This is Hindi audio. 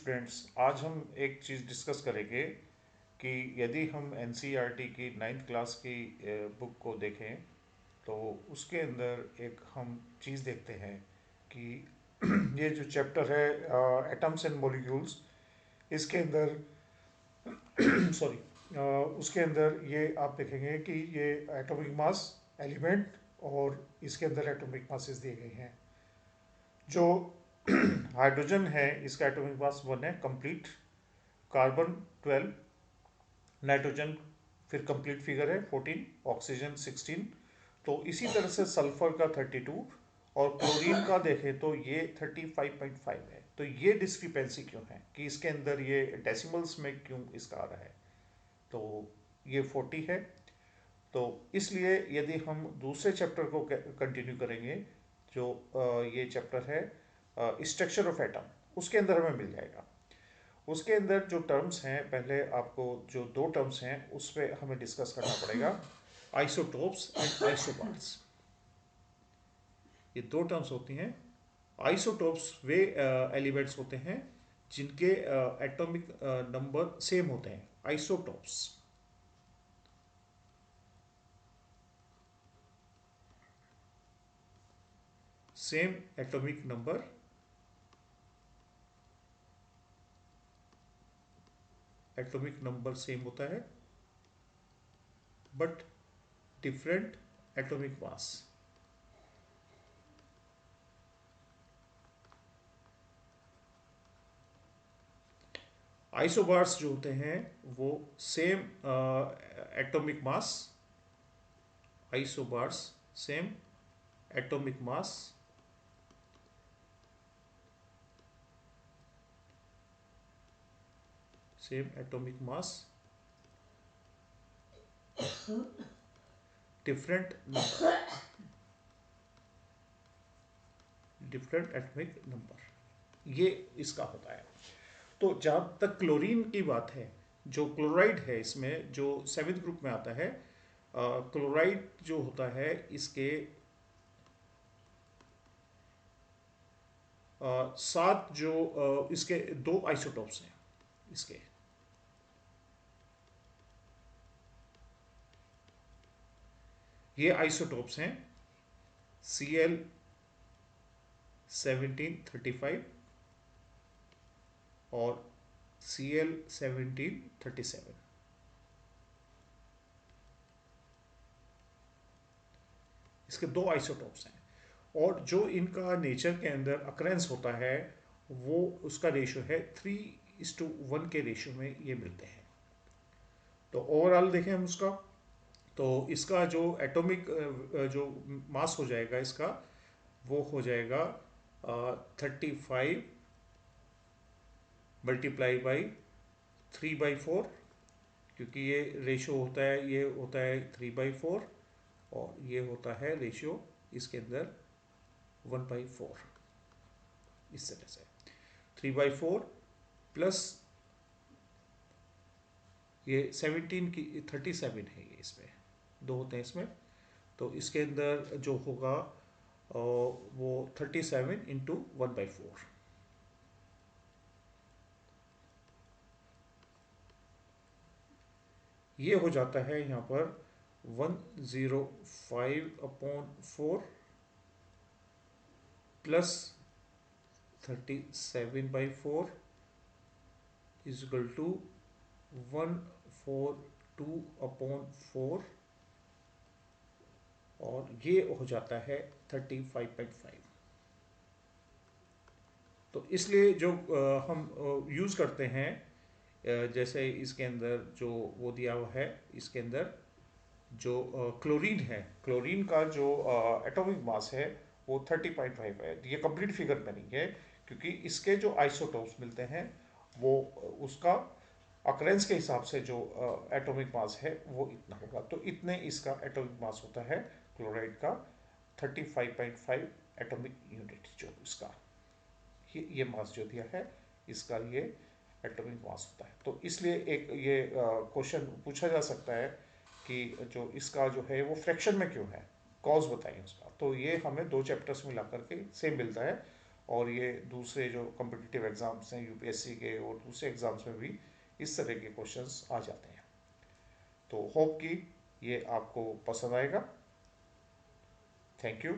फ्रेंड्स, आज हम एक चीज़ डिस्कस करेंगे कि यदि हम एनसीईआरटी की नाइन्थ क्लास की बुक को देखें तो उसके अंदर एक हम चीज़ देखते हैं कि ये जो चैप्टर है एटम्स एंड मॉलिक्यूल्स, इसके अंदर सॉरी उसके अंदर ये आप देखेंगे कि ये एटॉमिक मास एलिमेंट और इसके अंदर एटॉमिक मासेस दिए गए हैं। जो हाइड्रोजन है इसका एटॉमिक मास 1 है कंप्लीट, कार्बन 12, नाइट्रोजन फिर कंप्लीट फिगर है 14, ऑक्सीजन 16। तो इसी तरह से सल्फर का 32 और क्लोरीन का देखें तो ये 35.5 है। तो ये डिस्क्रिपेंसी क्यों है कि इसके अंदर ये डेसिमल्स में क्यों इसका आ रहा है। तो ये 40 है। तो इसलिए यदि हम दूसरे चैप्टर को कंटिन्यू करेंगे जो ये चैप्टर है स्ट्रक्चर ऑफ एटम, उसके अंदर हमें मिल जाएगा। उसके अंदर जो टर्म्स हैं, पहले आपको जो दो टर्म्स हैं उस पर हमें डिस्कस करना पड़ेगा, आइसोटोप्स एंड आइसोबार्स। ये दो टर्म्स होती हैं। आइसोटोप्स वे एलिमेंट्स होते हैं जिनके एटॉमिक नंबर सेम होते हैं, isotopes. Same atomic number, atomic number same होता है but different atomic mass. Isobars जो होते हैं वो same atomic mass, isobars same atomic mass, same atomic mass, different number, different atomic number, ये इसका होता है। तो जहाँ तक क्लोरीन की बात है, जो क्लोराइड है इसमें जो सेवेंथ ग्रुप में आता है, क्लोराइड जो होता है इसके सात जो इसके दो आइसोटोप्स हैं इसके। ये आइसोटोप्स हैं Cl1735 और Cl1737। इसके दो आइसोटोप्स हैं और जो इनका नेचर के अंदर अक्रेंस होता है वो उसका रेशियो है 3:1 के रेशियो में ये मिलते हैं। तो ओवरऑल देखें हम उसका, तो इसका जो एटॉमिक जो मास हो जाएगा इसका, वो हो जाएगा 35 मल्टीप्लाई बाई 3/4, क्योंकि ये रेशियो होता है, ये होता है 3/4 और ये होता है रेशियो इसके अंदर 1/4। इस तरह से 3/4 प्लस ये 17 की 37 है, ये इसमें दो होते हैं इसमें। तो इसके अंदर जो होगा वो 37 इंटू 1/4। ये हो जाता है यहाँ पर 105/4 प्लस 37/4 इज इक्वल टू 142/4 और ये हो जाता है 35.5। तो इसलिए जो हम यूज़ करते हैं, जैसे इसके अंदर जो वो दिया हुआ है, इसके अंदर जो क्लोरीन है, क्लोरीन का जो एटॉमिक मास है वो 30.5 है। ये कंप्लीट फिगर में नहीं है क्योंकि इसके जो आइसोटोप्स मिलते हैं वो उसका अक्रेंस के हिसाब से जो एटॉमिक मास है वो इतना होगा। तो इतने इसका एटॉमिक मास होता है क्लोराइड का, 35.5 एटॉमिक यूनिट जो इसका, ये मास जो दिया है इसका, ये एटॉमिक मास होता है। तो इसलिए एक ये क्वेश्चन पूछा जा सकता है कि जो इसका जो है वो फ्रैक्शन में क्यों है, कॉज बताइए उसका। तो ये हमें दो चैप्टर्स में ला करके सेम मिलता है और ये दूसरे जो कम्पिटिटिव एग्ज़ाम्स हैं यूपीएससी के और दूसरे एग्ज़ाम्स में भी इस तरह के क्वेश्चंस आ जाते हैं। तो होप कि ये आपको पसंद आएगा। Thank you.